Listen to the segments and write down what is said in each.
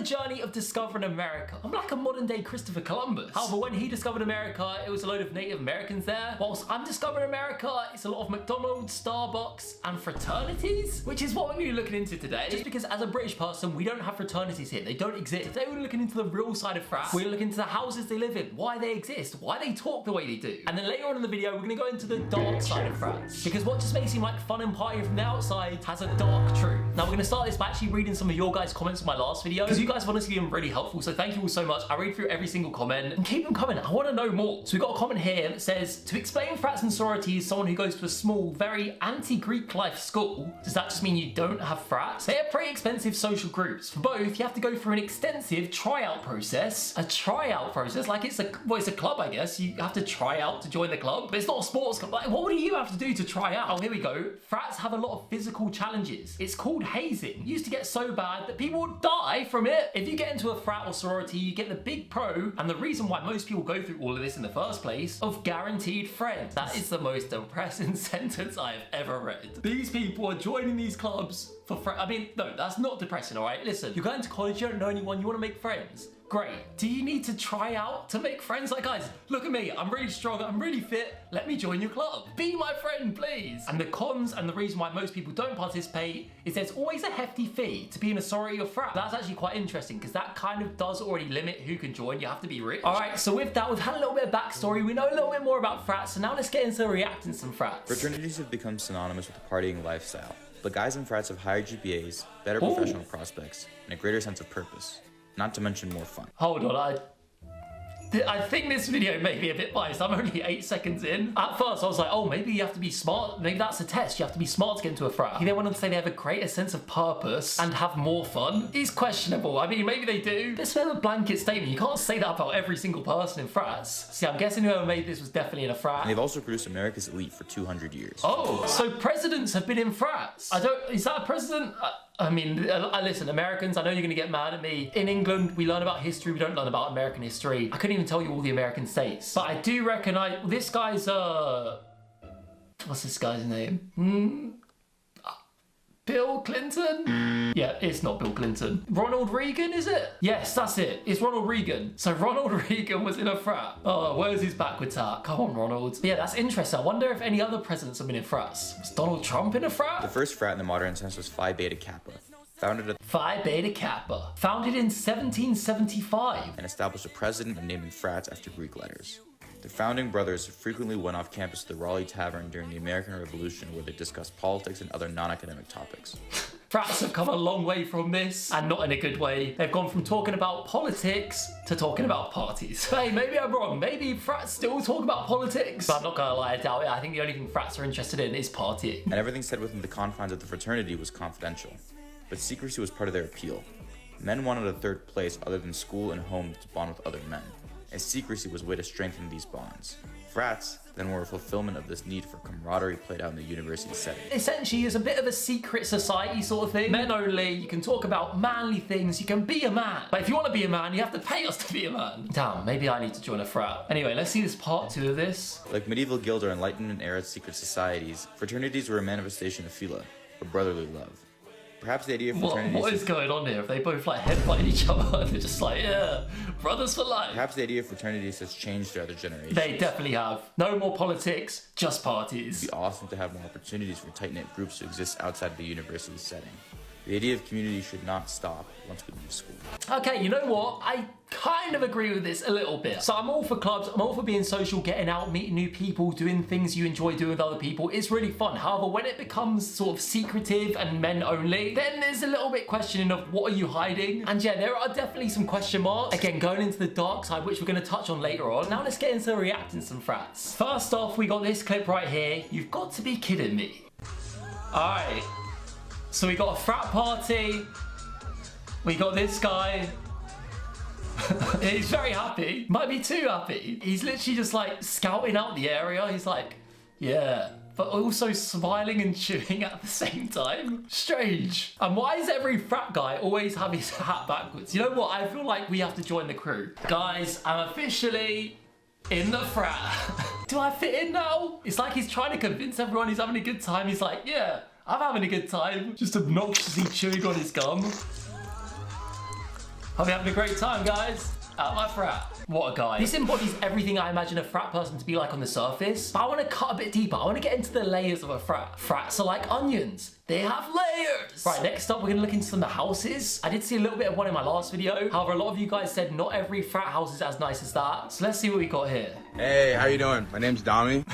journey of discovering America. I'm like a modern day Christopher Columbus. However, when he discovered America, it was a load of Native Americans there. Whilst I'm discovering America, it's a lot of McDonald's, Starbucks, and fraternities, which is what we're going to be looking into today. Just because as a British person, we don't have fraternities here. They don't exist. Today we're looking into the real side of frats. We're looking into the houses they live in, why they exist, why they talk the way they do. And then later on in the video, we're going to go into the dark side of frats. Because what just may seem like fun and partying from the outside has a dark truth. Now we're going to start this by actually reading some of your guys' comments on my last video, because you guys have honestly been really helpful, so thank you all so much. I read through every single comment and keep them coming. I want to know more. So we got a comment here that says, to explain frats and sororities, someone who goes to a small, very anti-Greek life school, does that just mean you don't have frats? They are pretty expensive social groups. For both, you have to go through an extensive tryout process. A tryout process, like it's a club, I guess. You have to try out to join the club, but it's not a sports club. Like, what do you have to do to try out? Oh, here we go. Frats have a lot of physical challenges. It's called hazing. It used to get so bad that people would die from it. If you get into a frat or sorority, you get the big pro, and the reason why most people go through all of this in the first place, of guaranteed friends. That is the most depressing sentence I have ever read. These people are joining these clubs for friends. I mean, no, that's not depressing, all right? Listen, you're going to college, you don't know anyone, you want to make friends. Great. Do you need to try out to make friends? Like, guys, look at me. I'm really strong. I'm really fit. Let me join your club. Be my friend, please. And the cons and the reason why most people don't participate is there's always a hefty fee to be in a sorority or frat. That's actually quite interesting because that kind of does already limit who can join. You have to be rich. All right, so with that, we've had a little bit of backstory. We know a little bit more about frats. So now let's get into reacting to some frats. Fraternities have become synonymous with the partying lifestyle. But guys in frats have higher GPAs, better professional prospects, and a greater sense of purpose. Not to mention more fun. Hold on, I think this video may be a bit biased. I'm only 8 seconds in. At first, I was like, oh, maybe you have to be smart. Maybe that's a test. You have to be smart to get into a frat. He then went on to say they have a greater sense of purpose and have more fun. It's questionable. I mean, maybe they do. This is a blanket statement. You can't say that about every single person in frats. See, I'm guessing whoever made this was definitely in a frat. And they've also produced America's elite for 200 years. Oh, so presidents have been in frats. Is that a president? I mean, listen, Americans, I know you're going to get mad at me. In England, we learn about history. We don't learn about American history. I couldn't even tell you all the American states. But I do recognize this guy's, what's this guy's name? Bill Clinton? Yeah, it's not Bill Clinton. Ronald Reagan, is it? Yes, that's it. It's Ronald Reagan. So Ronald Reagan was in a frat. Oh, where's his backwards hat? Come on, Ronald. Yeah, that's interesting. I wonder if any other presidents have been in frats. Was Donald Trump in a frat? The first frat in the modern sense was Phi Beta Kappa. Phi Beta Kappa. Founded in 1775. And established a precedent of naming frats after Greek letters. The founding brothers frequently went off campus to the Raleigh Tavern during the American Revolution where they discussed politics and other non-academic topics. Frats have come a long way from this, and not in a good way. They've gone from talking about politics to talking about parties. Hey, maybe I'm wrong. Maybe frats still talk about politics. But I'm not gonna lie, I doubt it. I think the only thing frats are interested in is partying. And everything said within the confines of the fraternity was confidential. But secrecy was part of their appeal. Men wanted a third place other than school and home to bond with other men. And secrecy was a way to strengthen these bonds. Frats then were a fulfillment of this need for camaraderie played out in the university setting. Essentially, it's a bit of a secret society sort of thing. Men only, you can talk about manly things, you can be a man. But if you want to be a man, you have to pay us to be a man. Damn, maybe I need to join a frat. Anyway, let's see this part 2 of this. Like medieval guilds or Enlightenment era secret societies, fraternities were a manifestation of philia, or brotherly love. Perhaps the idea of fraternities... What is going on here? If they both like headbutt each other and they're just like, yeah, brothers for life. Perhaps the idea of fraternities has changed throughout the generations. They definitely have. No more politics, just parties. It'd be awesome to have more opportunities for tight-knit groups to exist outside the university setting. The idea of community should not stop once we leave school. Okay, you know what? I kind of agree with this a little bit. So I'm all for clubs, I'm all for being social, getting out, meeting new people, doing things you enjoy doing with other people. It's really fun. However, when it becomes sort of secretive and men only, then there's a little bit questioning of what are you hiding? And yeah, there are definitely some question marks. Again, going into the dark side, which we're going to touch on later on. Now let's get into reacting to some frats. First off, we got this clip right here. You've got to be kidding me. All right. So we got a frat party, we got this guy, he's very happy, might be too happy. He's literally just like scouting out the area, he's like, yeah, but also smiling and chewing at the same time. Strange. And why does every frat guy always have his hat backwards? You know what, I feel like we have to join the crew. Guys, I'm officially in the frat. Do I fit in now? It's like he's trying to convince everyone he's having a good time. He's like, yeah, I'm having a good time. Just obnoxiously chewing on his gum. I'll be having a great time, guys. At my frat. What a guy. This embodies everything I imagine a frat person to be like on the surface. But I want to cut a bit deeper. I want to get into the layers of a frat. Frats are like onions. They have layers. Right, next up, we're going to look into some of the houses. I did see a little bit of one in my last video. However, a lot of you guys said not every frat house is as nice as that. So let's see what we got here. Hey, how you doing? My name's Dami.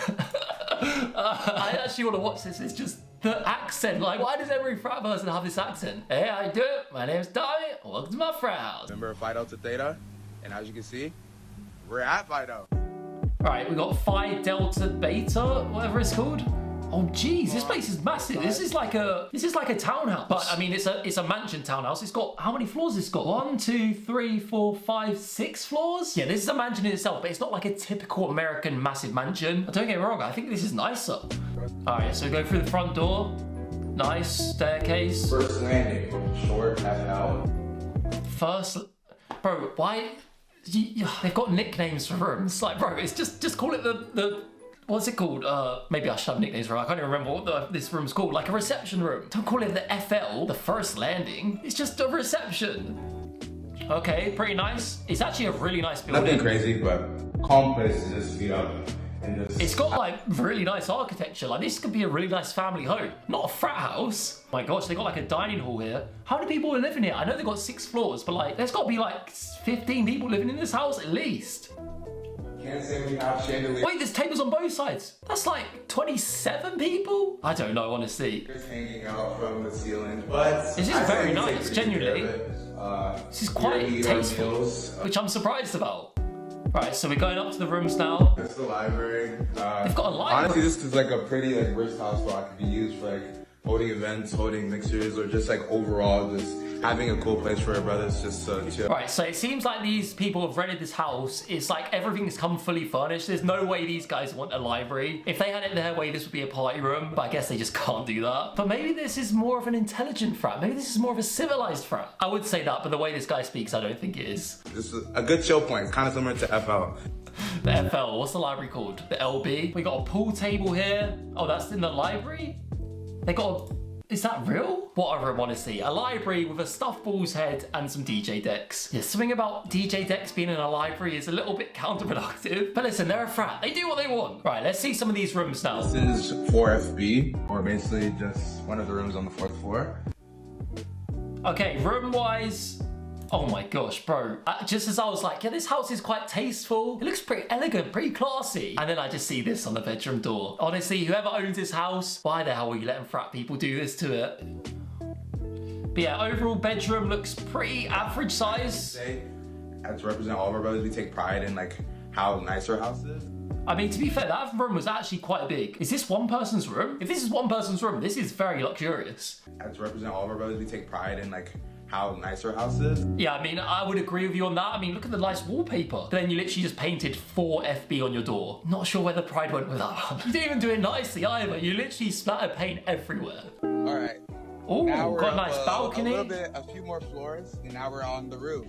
I actually want to watch this. It's just the accent. Like, why does every frat person have this accent? Hey, how you doing? My name's Dami. Welcome to my frat house. Remember Phi Delta Theta? And as you can see, we're at Phi Delta. Right, we got Phi Delta Beta, whatever it's called. Oh geez, this place is massive. This is like a townhouse. But I mean, it's a mansion townhouse. It's got, how many floors it's got? 1, 2, 3, 4, 5, 6 floors? Yeah, this is a mansion in itself, but it's not like a typical American massive mansion. Don't get me wrong, I think this is nicer. All right, so we go through the front door. Nice staircase. First landing, short, pass out. First, bro, why? They've got nicknames for rooms. Like, bro, it's just call it the what's it called? Maybe I should have nicknames for it. I can't even remember what this room's called. Like a reception room. Don't call it the FL, the first landing. It's just a reception. Okay, pretty nice. It's actually a really nice building. Nothing crazy, but calm place to just meet up. And just... It's got like really nice architecture. Like this could be a really nice family home, not a frat house. Oh my gosh, they got like a dining hall here. How many people are living here? I know they got 6 floors, but like there's got to be like 15 people living in this house at least. Can't say we have chandelier. Wait, there's tables on both sides. That's like 27 people? I don't know, honestly. Just hanging out from the ceiling, but this is very nice, genuinely. This is quite tasteful, which I'm surprised about. Right, so we're going up to the rooms now. That's the library. They've got a library. Honestly, this is like a pretty like versatile spot. It could be used for like holding events, holding mixers, or just like overall just having a cool place for our brothers just to chill. Right, so it seems like these people have rented this house. It's like everything's come fully furnished. There's no way these guys want a library. If they had it their way, this would be a party room, but I guess they just can't do that. But maybe this is more of an intelligent frat. Maybe this is more of a civilized frat. I would say that, but the way this guy speaks, I don't think it is. This is a good chill point, kind of similar to FL. The FL, what's the library called? The LB. We got a pool table here. Oh, that's in the library? They got a... Is that real? What I want to see. A library with a stuffed bull's head and some DJ decks. Yeah, something about DJ decks being in a library is a little bit counterproductive. But listen, they're a frat. They do what they want. Right, let's see some of these rooms now. This is 4FB, or basically just one of the rooms on the 4th floor. Okay, room-wise... Oh my gosh, bro. Just as I was like, yeah, this house is quite tasteful. It looks pretty elegant, pretty classy. And then I just see this on the bedroom door. Honestly, whoever owns this house, why the hell are you letting frat people do this to it? But yeah, overall bedroom looks pretty average size. As to represent all of our brothers, we take pride in like how nice our house is. I mean, to be fair, that room was actually quite big. Is this one person's room? If this is one person's room, this is very luxurious. As to represent all of our brothers, we take pride in like how nice our house is. Yeah, I mean, I would agree with you on that. I mean, look at the nice wallpaper. But then you literally just painted 4FB on your door. Not sure where the pride went with that one. You didn't even do it nicely either. You literally splattered paint everywhere. All right. Oh, got a nice balcony. A few more floors, and now we're on the roof.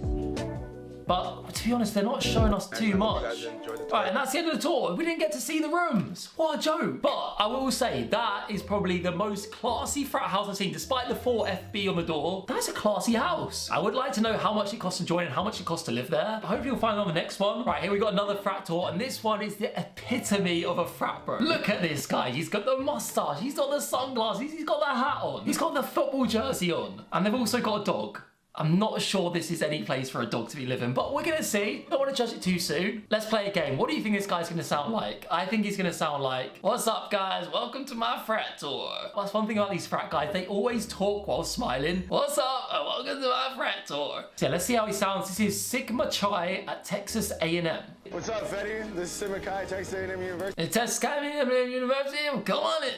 But to be honest, they're not showing us too much. Alright, and that's the end of the tour. We didn't get to see the rooms. What a joke. But I will say that is probably the most classy frat house I've seen. Despite the 4FB on the door, that's a classy house. I would like to know how much it costs to join and how much it costs to live there. But hopefully you'll find it on the next one. Right, here we got another frat tour, and this one is the epitome of a frat bro. Look at this guy. He's got the mustache. He's got the sunglasses. He's got the hat on. He's got the football jersey on. And they've also got a dog. I'm not sure this is any place for a dog to be living, but we're gonna see. Don't want to judge it too soon. Let's play a game. What do you think this guy's gonna sound like? I think he's gonna sound like, what's up guys? Welcome to my frat tour. That's one thing about these frat guys. They always talk while smiling. What's up? Welcome to my frat tour. So yeah, let's see how he sounds. This is Sigma Chi at Texas A&M. What's up, Fetty? This is Sigma Chi, Texas A&M University. Texas A&M University. Come on in.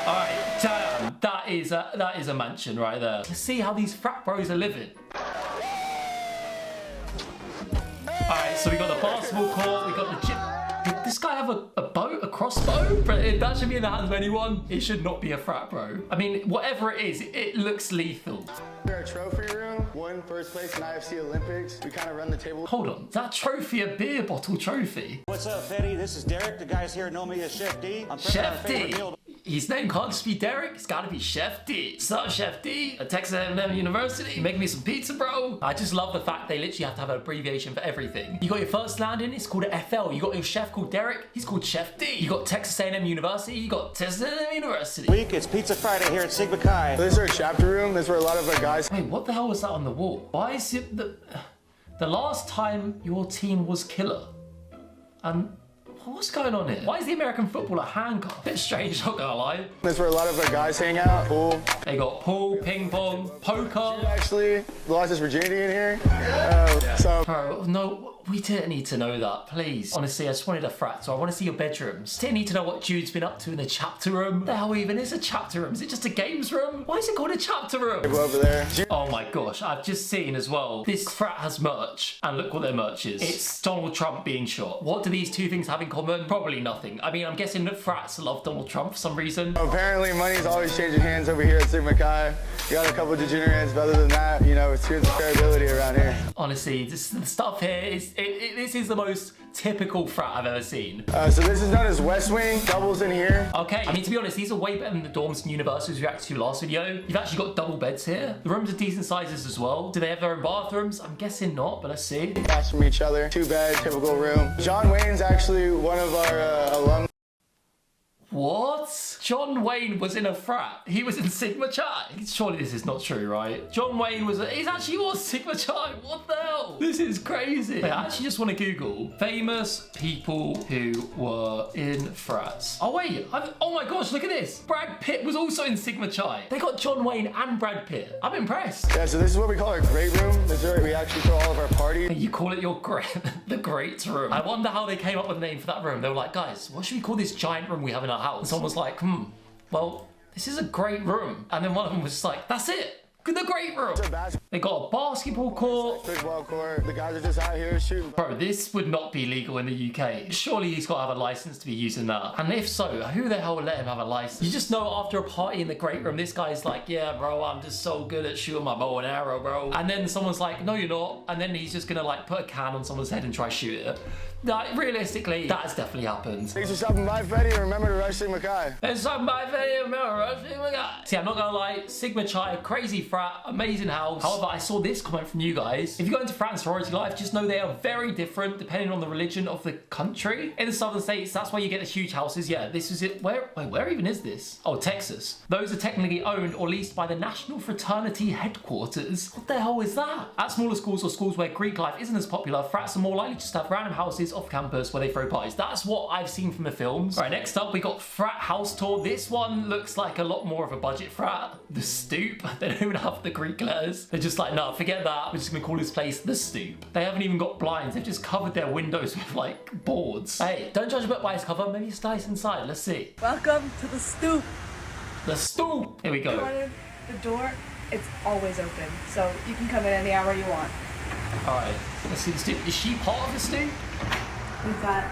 All right, damn, that is a mansion right there. Let's see how these frat bros are living. All right, so we got the basketball court, we got the gym. Did this guy have a bow, a crossbow? But if that should be in the hands of anyone, it should not be a frat bro. I mean, whatever it is, it looks lethal. Our trophy room, won first place in IFC Olympics. We kind of run the table. Hold on, is that trophy a beer bottle trophy? What's up, Fetty? This is Derek. The guys here know me as Chef D. I'm Chef D. his name can't just be Derek, it's gotta be Chef D. Sup, Chef D? At Texas A&M University, make me some pizza, bro. I just love the fact they literally have to have an abbreviation for everything. You got your first landing, it's called a FL. You got your chef called Derek, he's called Chef D. You got Texas A&M University, you got Texas A&M University. Week, it's Pizza Friday here at Sigma Chi. This is our chapter room. This is where a lot of our guys. Wait, what the hell was that on the wall? Why is it the last time your team was killer? What's going on here? Why is the American football a handcuff? Bit strange, not gonna lie. This is where a lot of our guys hang out. Pool. They got pool, ping pong, poker. Actually, lost his virginity in here. So. Bro, no, we didn't need to know that, please. Honestly, I just wanted a frat, so I want to see your bedrooms. Didn't need to know what Jude's been up to in the chapter room. The hell even is a chapter room? Is it just a games room? Why is it called a chapter room? Go over there. Oh my gosh, I've just seen as well. This frat has merch, and look what their merch is. It's Donald Trump being shot. What do these two things have in common? Probably nothing. I mean, I'm guessing that frats love Donald Trump for some reason. Apparently, money's always changing hands over here at Sigma Chi. You got a couple degenerates, but other than that, you know, it's students of fairability around here. Honestly, the stuff here is, this is the most typical frat I've ever seen. So this is known as West Wing, doubles in here. Okay, I mean, to be honest, these are way better than the dorms and universities we reacted to last video. You've actually got double beds here. The rooms are decent sizes as well. Do they have their own bathrooms? I'm guessing not, but let's see. Across from each other, 2-bed, typical room. John Wayne's actually one of our alumni. What? John Wayne was in a frat. He was in Sigma Chi. Surely this is not true, right? John Wayne he's actually was Sigma Chi. What the hell? This is crazy. Wait, I actually just want to Google famous people who were in frats. Oh wait, oh my gosh, look at this. Brad Pitt was also in Sigma Chi. They got John Wayne and Brad Pitt. I'm impressed. Yeah, so this is what we call our great room. This is where we actually throw all of our parties. You call it your the great room. I wonder how they came up with the name for that room. They were like, guys, what should we call this giant room we have in our house? And someone was like, well, this is a great room. And then one of them was just like, that's it. The great room. They got a basketball court. Football court. The guys are just out here shooting. Bro, this would not be legal in the UK. Surely he's got to have a license to be using that. And if so, who the hell would let him have a license? You just know after a party in the great room, this guy's like, yeah, bro, I'm just so good at shooting my bow and arrow, bro. And then someone's like, no, you're not. And then he's just gonna like put a can on someone's head and try to shoot it. Like, realistically, that has definitely happened. Thanks for stopping by, Freddie, and remember to rush Sigma Chi. Thanks for stopping by, Freddie, and remember to rush Sigma Chi. See, I'm not gonna lie, Sigma Chi, crazy frat, amazing house. However, I saw this comment from you guys. If you go into frat and sorority life, just know they are very different depending on the religion of the country. In the southern states, that's where you get the huge houses. Yeah, this is it. Where even is this? Oh, Texas. Those are technically owned or leased by the National Fraternity Headquarters. What the hell is that? At smaller schools or schools where Greek life isn't as popular, frats are more likely just to have random houses off campus where they throw parties. That's what I've seen from the films. All right, next up we got frat house tour. This one looks like a lot more of a budget frat. The Stoop. They don't even have the Greek letters. They're just like, no, forget that. We're just gonna call this place The Stoop. They haven't even got blinds. They've just covered their windows with like boards. Hey, don't judge a book by its cover. Maybe it's nice inside. Let's see. Welcome to The Stoop. The Stoop. Here we go. The door, it's always open, so you can come in any hour you want. All right, let's see the Stoop. Is she part of the Stoop? We've got,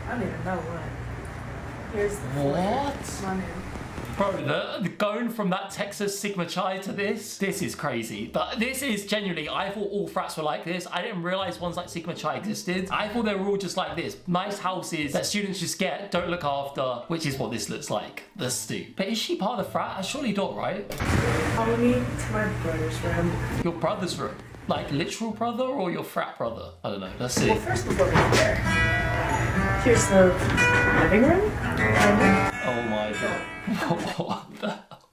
I don't even know what. Here's the floor. What? Come on in. Bro, the going from that Texas Sigma Chi to this is crazy. But this is genuinely, I thought all frats were like this. I didn't realize ones like Sigma Chi existed. I thought they were all just like this. Nice houses that students just get, don't look after, which is what this looks like. The Stoop. But is she part of the frat? Surely not, right? Follow me to my brother's room. Your brother's room? Like literal brother or your frat brother? I don't know. Let's see. Well, first we'll go over there. Here's the living room. Oh my god. What the hell?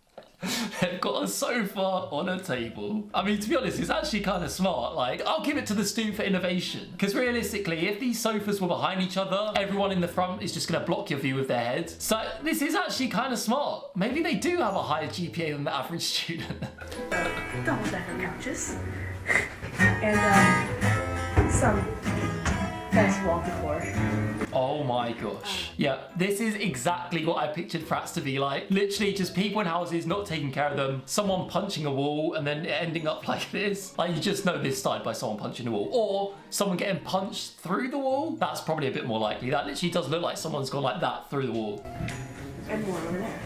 They've got a sofa on a table. I mean, to be honest, it's actually kind of smart. Like, I'll give it to the Stoop for innovation. Because realistically, if these sofas were behind each other, everyone in the front is just going to block your view with their head. So this is actually kind of smart. Maybe they do have a higher GPA than the average student. Double-decker couches. And some nice wall decor. Oh my gosh. Yeah, this is exactly what I pictured frats to be like. Literally just people in houses not taking care of them, someone punching a wall and then ending up like this. Like, you just know this started by someone punching a wall. Or someone getting punched through the wall. That's probably a bit more likely. That literally does look like someone's gone like that through the wall. And more over there.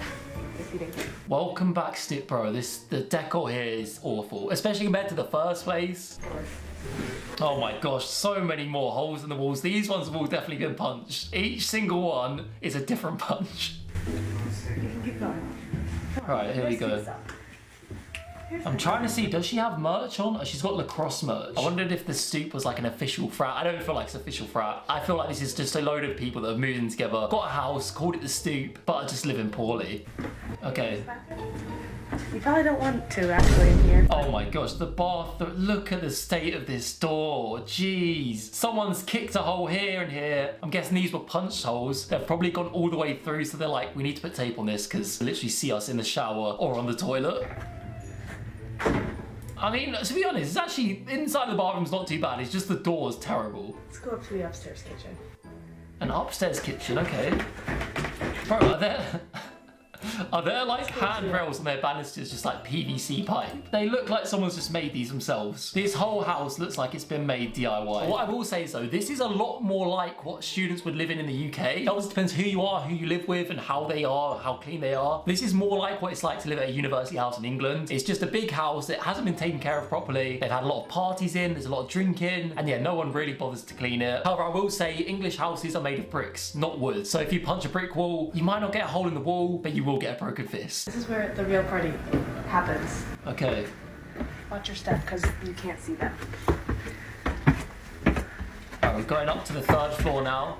If you didn't get it. Welcome back, Stip Bro. The decor here is awful, especially compared to the first place. Oh my gosh, so many more holes in the walls. These ones have all definitely been punched. Each single one is a different punch. You can keep going. Right, here we go. I'm trying to see, does she have merch on? Oh, she's got lacrosse merch. I wondered if the stoop was like an official frat. I don't feel like it's official frat. I feel like this is just a load of people that have moved in together, got a house, called it the stoop, but are just living poorly. Okay. You probably don't want to actually in here. Oh my gosh, the bathroom. Look at the state of this door. Jeez. Someone's kicked a hole here and here. I'm guessing these were punch holes. They've probably gone all the way through, so they're like, we need to put tape on this because literally see us in the shower or on the toilet. I mean, to be honest, it's actually, inside the bathroom's not too bad. It's just the door's terrible. Let's go up to the upstairs kitchen. An upstairs kitchen, okay. Bro, are there like handrails on their banisters just like PVC pipe? They look like someone's just made these themselves. This whole house looks like it's been made DIY. What I will say is though, this is a lot more like what students would live in the UK. It always depends who you are, who you live with, and how they are, how clean they are. This is more like what it's like to live at a university house in England. It's just a big house that hasn't been taken care of properly. They've had a lot of parties in, there's a lot of drinking, and yeah, no one really bothers to clean it. However, I will say English houses are made of bricks, not wood. So if you punch a brick wall, you might not get a hole in the wall, but you will get a broken fist. This is where the real party happens. Okay. Watch your step because you can't see them. Alright, we're going up to the 3rd floor now.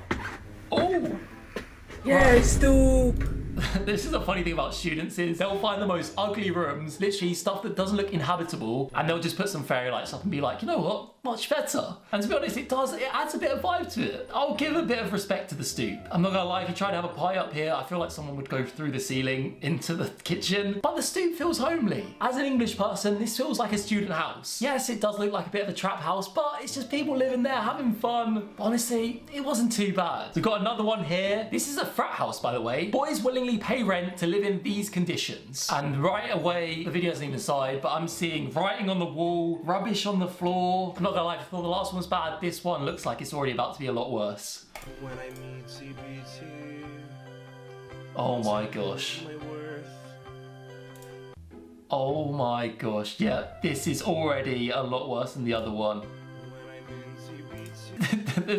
Oh! Yay, stoop! This is a funny thing about students is they'll find the most ugly rooms, literally stuff that doesn't look inhabitable, and they'll just put some fairy lights up and be like, you know what, much better. And to be honest, it adds a bit of vibe to it. I'll give a bit of respect to the stoop. I'm not gonna lie, if you try to have a pie up here, I feel like someone would go through the ceiling into the kitchen. But the stoop feels homely. As an English person, this feels like a student house. Yes, it does look like a bit of a trap house, but it's just people living there having fun. But honestly, it wasn't too bad. We've got another one here. This is a frat house, by the way. Boys willingly pay rent to live in these conditions. And right away, the video doesn't even decide, but I'm seeing writing on the wall, rubbish on the floor. I'm not gonna lie, I thought the last one was bad. This one looks like it's already about to be a lot worse. When I meet CBT, oh my gosh. Oh my gosh, yeah, this is already a lot worse than the other one.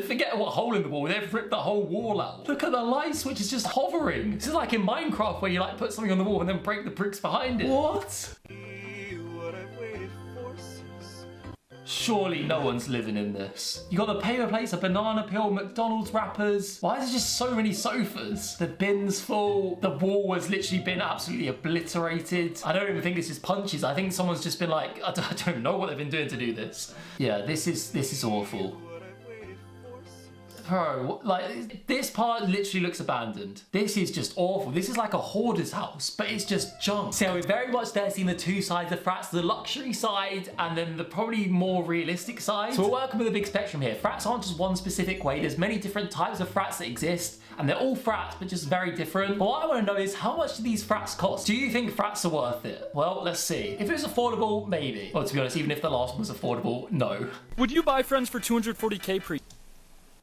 Forget what hole in the wall, they've ripped the whole wall out. Look at the light switch, it's just hovering. This is like in Minecraft where you like put something on the wall and then break the bricks behind it. What? Surely no one's living in this. You got the paper plates, a banana peel, McDonald's wrappers. Why is there just so many sofas? The bin's full. The wall has literally been absolutely obliterated. I don't even think this is punches. I think someone's just been like, I don't know what they've been doing to do this. Yeah, this is awful. Bro, like, this part literally looks abandoned. This is just awful. This is like a hoarder's house, but it's just junk. So we're very much there seeing the two sides of frats, the luxury side and then the probably more realistic side. So we're working with a big spectrum here. Frats aren't just one specific way. There's many different types of frats that exist, and they're all frats, but just very different. But what I want to know is, how much do these frats cost? Do you think frats are worth it? Well, let's see. If it was affordable, maybe. Well, to be honest, even if the last one was affordable, no. Would you buy Friends for $240K per?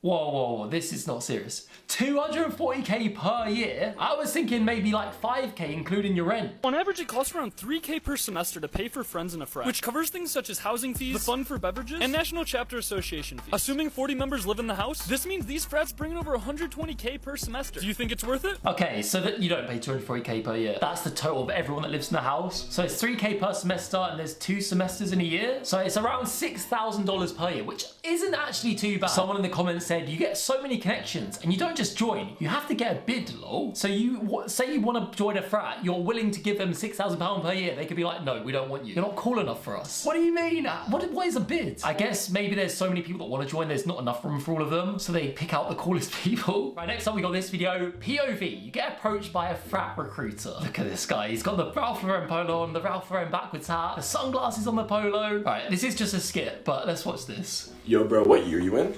Whoa, whoa, whoa, this is not serious. 240K per year? I was thinking maybe like 5K including your rent. On average, it costs around $3K per semester to pay for Friends in a frat, which covers things such as housing fees, the fund for beverages, and national chapter association fees. Assuming 40 members live in the house, this means these frats bring in over 120K per semester. Do you think it's worth it? Okay, so that you don't pay 240K per year. That's the total of everyone that lives in the house. So it's 3K per semester and there's 2 semesters in a year. So it's around $6,000 per year, which isn't actually too bad. Someone in the comments said, you get so many connections and you don't just join, you have to get a bid, lol. So you say you want to join a frat, you're willing to give them £6,000 per year. They could be like, no, we don't want you. You're not cool enough for us. What do you mean? What is a bid? I guess maybe there's so many people that want to join, there's not enough room for all of them. So they pick out the coolest people. Right, next up we got this video, POV. You get approached by a frat recruiter. Look at this guy. He's got the Ralph Lauren polo on, the Ralph Lauren backwards hat, the sunglasses on the polo. Right, this is just a skit, but let's watch this. Yo, bro, what year you in?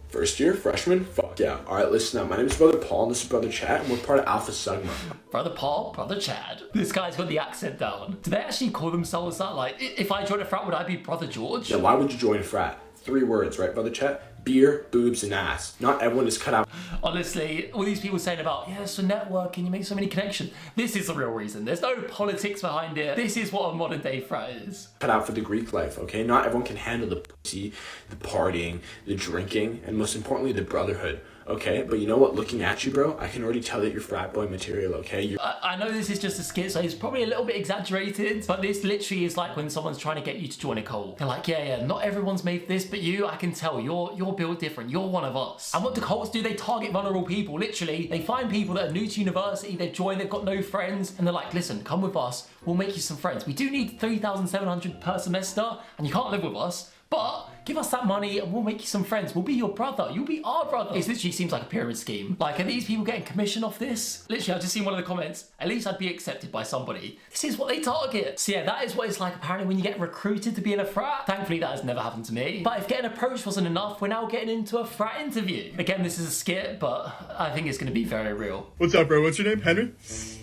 First year, freshman? Fuck yeah. Alright, listen up. My name is Brother Paul and this is Brother Chad and we're part of Alpha Sigma. Brother Paul, Brother Chad. This guy's got the accent down. Do they actually call themselves that? Like, if I joined a frat, would I be Brother George? Yeah, why would you join a frat? 3 words, right, Brother Chad? Beer, boobs, and ass. Not everyone is cut out. Honestly, all these people saying about, yeah, it's for networking, you make so many connections. This is the real reason. There's no politics behind it. This is what a modern day frat is. Cut out for the Greek life, okay? Not everyone can handle the pussy, the partying, the drinking, and most importantly, the brotherhood. okay? But you know what? Looking at you, bro, I can already tell that you're frat boy material, okay? I know this is just a skit, so it's probably a little bit exaggerated, but this literally is like when someone's trying to get you to join a cult. They're like, yeah, not everyone's made for this, but you, I can tell, you're built different. You're one of us. And what do cults do? They target vulnerable people. Literally, they find people that are new to university, they've joined, they've got no friends, and they're like, listen, come with us, we'll make you some friends. We do need 3,700 per semester, and you can't live with us, but give us that money and we'll make you some friends. We'll be your brother. You'll be our brother. It literally seems like a pyramid scheme. Like, are these people getting commission off this? Literally, I've just seen one of the comments. At least I'd be accepted by somebody. This is what they target. So yeah, that is what it's like apparently when you get recruited to be in a frat. Thankfully, that has never happened to me. But if getting approached wasn't enough, we're now getting into a frat interview. Again, this is a skit, but I think it's going to be very real. What's up, bro? What's your name? Henry?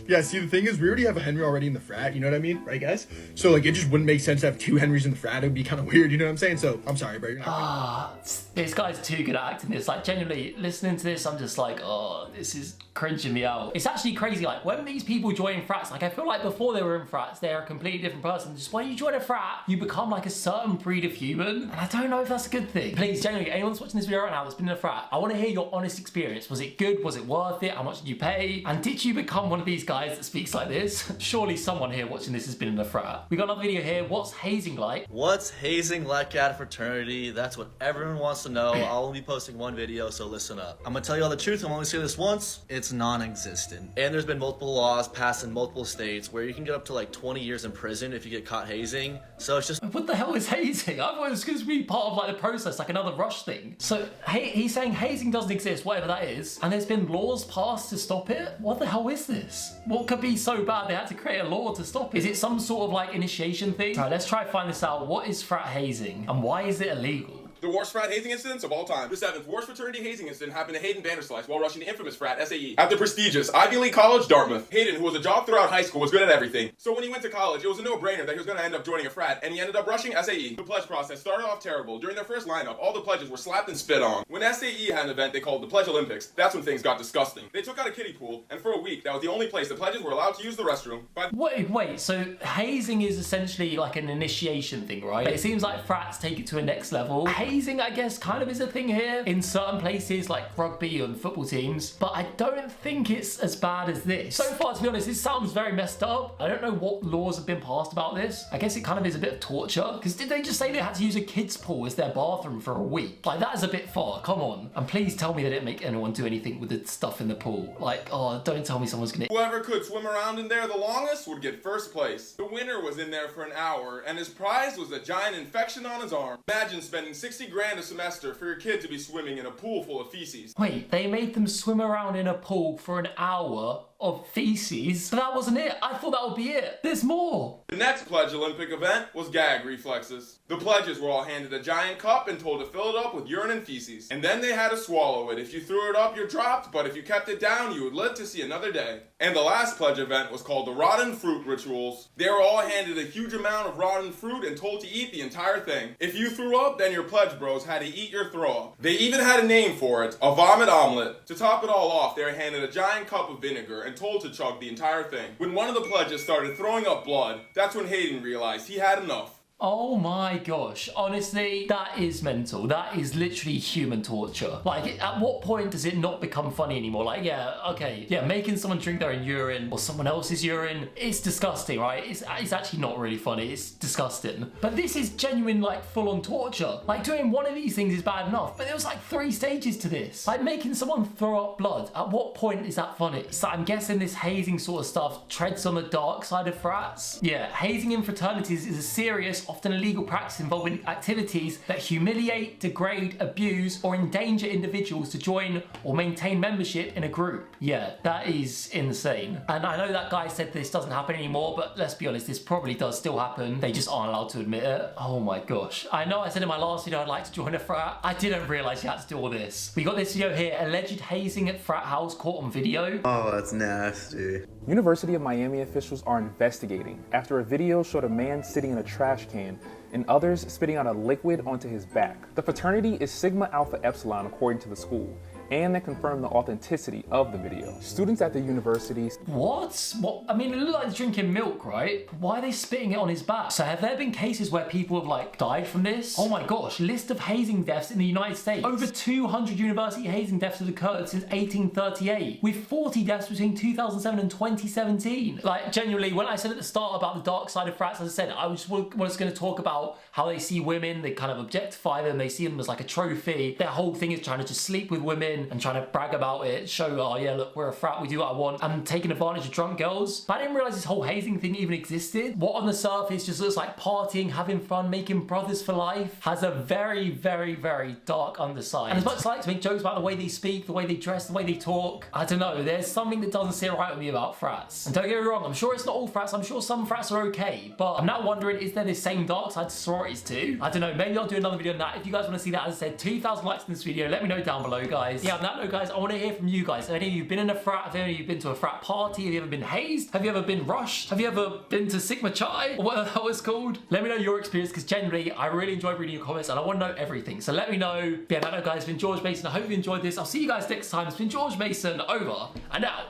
Yeah, see, the thing is, we already have a Henry already in the frat, you know what I mean? Right, guys? So, like, it just wouldn't make sense to have two Henrys in the frat. It would be kind of weird, you know what I'm saying? So, I'm sorry, bro. You're not this guy's too good at acting this. Like, genuinely, listening to this, I'm just like, oh, this is cringing me out. It's actually crazy. Like, when these people join frats, like, I feel like before they were in frats, they're a completely different person. Just when you join a frat, you become like a certain breed of human. And I don't know if that's a good thing. Please, genuinely, anyone that's watching this video right now that's been in a frat, I want to hear your honest experience. Was it good? Was it worth it? How much did you pay? And did you become one of these guys that speaks like this? Surely someone here watching this has been in a frat. We got another video here. What's hazing like? What's hazing like at a fraternity? That's what everyone wants to know. I'll only be posting one video, so listen up. I'm gonna tell you all the truth. I'm only saying this once. It's non-existent. And there's been multiple laws passed in multiple states where you can get up to like 20 years in prison if you get caught hazing. So it's just... What the hell is hazing? I thought it was going to be part of like the process, like another rush thing. So he's saying hazing doesn't exist, whatever that is, and there's been laws passed to stop it? What the hell is this? What could be so bad they had to create a law to stop it? Is it some sort of like initiation thing? All right, let's try to find this out. What is frat hazing and why is it illegal? The worst frat hazing incidents of all time. The 7th worst fraternity hazing incident happened to Hayden Vanderslice while rushing the infamous frat SAE at the prestigious Ivy League college Dartmouth. Hayden, who was a jock throughout high school, was good at everything. So when he went to college, it was a no-brainer that he was going to end up joining a frat, and he ended up rushing SAE. The pledge process started off terrible. During their first lineup, all the pledges were slapped and spit on. When SAE had an event they called the Pledge Olympics, that's when things got disgusting. They took out a kiddie pool, and for a week, that was the only place the pledges were allowed to use the restroom. Wait, so hazing is essentially like an initiation thing, right? It seems like frats take it to a next level. Hazing, I guess, kind of is a thing here in certain places like rugby and football teams, but I don't think it's as bad as this. So far, to be honest, this sounds very messed up. I don't know what laws have been passed about this. I guess it kind of is a bit of torture, because did they just say they had to use a kid's pool as their bathroom for a week? Like, that is a bit far, come on. And please tell me they didn't make anyone do anything with the stuff in the pool. Like, oh, don't tell me someone's gonna... Whoever could swim around in there the longest would get first place. The winner was in there for an hour, and his prize was a giant infection on his arm. Imagine spending 60 grand a semester for your kid to be swimming in a pool full of feces. Wait, they made them swim around in a pool for an hour of feces? But that wasn't it. I thought that would be it. There's more. The next Pledge Olympic event was gag reflexes. The pledges were all handed a giant cup and told to fill it up with urine and feces. And then they had to swallow it. If you threw it up, you're dropped, but if you kept it down, you would live to see another day. And the last pledge event was called the rotten fruit rituals. They were all handed a huge amount of rotten fruit and told to eat the entire thing. If you threw up, then your pledge bros had to eat your throw up. They even had a name for it, a vomit omelet. To top it all off, they were handed a giant cup of vinegar and told to chug the entire thing. When one of the pledges started throwing up blood, that's when Hayden realized he had enough. Oh my gosh, honestly, that is mental. That is literally human torture. Like, at what point does it not become funny anymore? Like, yeah, okay, yeah, making someone drink their own urine or someone else's urine, it's disgusting, right? It's actually not really funny, it's disgusting. But this is genuine, like, full-on torture. Like, doing one of these things is bad enough, but there was like 3 stages to this. Like, making someone throw up blood, at what point is that funny? So I'm guessing this hazing sort of stuff treads on the dark side of frats. Yeah, hazing in fraternities is a serious, often illegal practice involving activities that humiliate, degrade, abuse, or endanger individuals to join or maintain membership in a group. Yeah, that is insane. And I know that guy said this doesn't happen anymore, but let's be honest, this probably does still happen. They just aren't allowed to admit it. Oh my gosh. I know I said in my last video I'd like to join a frat. I didn't realize you had to do all this. We got this video here, alleged hazing at frat house caught on video. Oh, that's nasty. University of Miami officials are investigating after a video showed a man sitting in a trash can and others spitting out a liquid onto his back. The fraternity is Sigma Alpha Epsilon according to the school. and that confirmed the authenticity of the video. Students at the university... What? I mean, it looked like drinking milk, right? Why are they spitting it on his back? So have there been cases where people have like died from this? Oh my gosh, list of hazing deaths in the United States. Over 200 university hazing deaths have occurred since 1838, with 40 deaths between 2007 and 2017. Like, genuinely, when I said at the start about the dark side of Frats, as I said, I was going to talk about how they see women, they kind of objectify them, they see them as like a trophy. Their whole thing is trying to just sleep with women and trying to brag about it, show, oh yeah, look, we're a frat, we do what I want, and taking advantage of drunk girls. But I didn't realize this whole hazing thing even existed. What on the surface just looks like partying, having fun, making brothers for life, has a very, very, very dark underside. And as much as I like to make jokes about the way they speak, the way they dress, the way they talk, I don't know, there's something that doesn't sit right with me about frats. And don't get me wrong, I'm sure it's not all frats, I'm sure some frats are okay, but I'm now wondering, is there this same dark side to sororities too? I don't know, maybe I'll do another video on that. If you guys want to see that, as I said, 2,000 likes in this video, let me know down below, guys. Yeah, on that note, guys, I want to hear from you guys. Have any of you been in a frat? Have any of you been to a frat party? Have you ever been hazed? Have you ever been rushed? Have you ever been to Sigma Chi? Or whatever that was called? Let me know your experience, because generally, I really enjoy reading your comments and I want to know everything. So let me know. But yeah, that note, guys, it's been Georgemason. I hope you enjoyed this. I'll see you guys next time. It's been Georgemason, over and out.